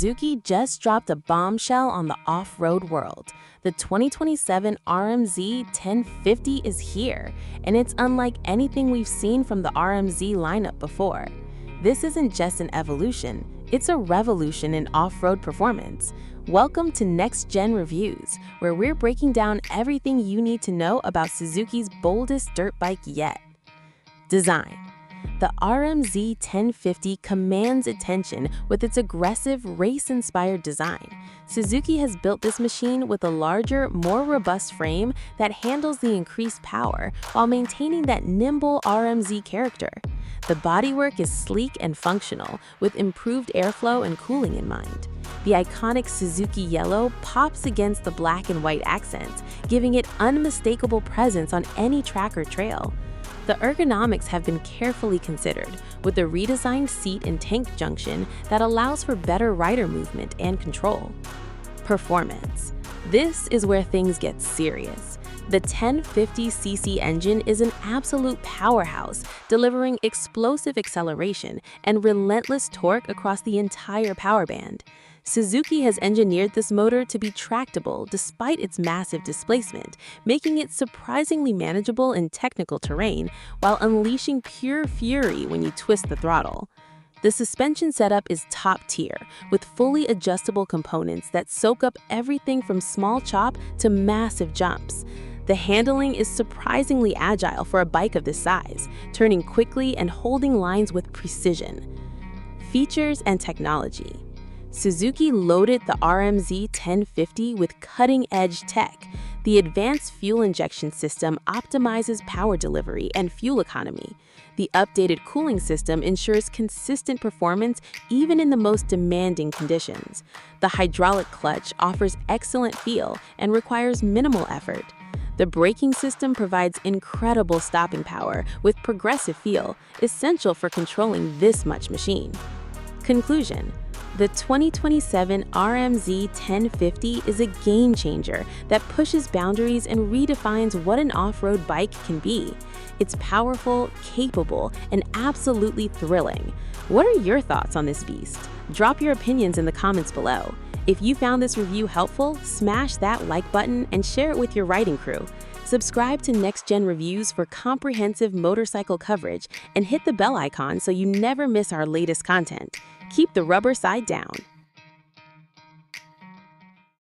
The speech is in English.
Suzuki just dropped a bombshell on the off-road world. The 2027 RMZ 1050 is here, and it's unlike anything we've seen from the RMZ lineup before. This isn't just an evolution, it's a revolution in off-road performance. Welcome to Next Gen Reviews, where we're breaking down everything you need to know about Suzuki's boldest dirt bike yet. Design. The RMZ 1050 commands attention with its aggressive, race-inspired design. Suzuki has built this machine with a larger, more robust frame that handles the increased power while maintaining that nimble RMZ character. The bodywork is sleek and functional, with improved airflow and cooling in mind. The iconic Suzuki yellow pops against the black and white accents, giving it unmistakable presence on any track or trail. The ergonomics have been carefully considered, with a redesigned seat and tank junction that allows for better rider movement and control. Performance. This is where things get serious. The 1050cc engine is an absolute powerhouse, delivering explosive acceleration and relentless torque across the entire power band. Suzuki has engineered this motor to be tractable despite its massive displacement, making it surprisingly manageable in technical terrain while unleashing pure fury when you twist the throttle. The suspension setup is top tier, with fully adjustable components that soak up everything from small chop to massive jumps. The handling is surprisingly agile for a bike of this size, turning quickly and holding lines with precision. Features and technology. Suzuki loaded the RMZ 1050 with cutting-edge tech. The advanced fuel injection system optimizes power delivery and fuel economy. The updated cooling system ensures consistent performance even in the most demanding conditions. The hydraulic clutch offers excellent feel and requires minimal effort. The braking system provides incredible stopping power with progressive feel, essential for controlling this much machine. Conclusion. The 2027 RMZ 1050 is a game changer that pushes boundaries and redefines what an off-road bike can be. It's powerful, capable, and absolutely thrilling. What are your thoughts on this beast? Drop your opinions in the comments below. If you found this review helpful, smash that like button and share it with your riding crew. Subscribe to Next Gen Reviews for comprehensive motorcycle coverage and hit the bell icon so you never miss our latest content. Keep the rubber side down.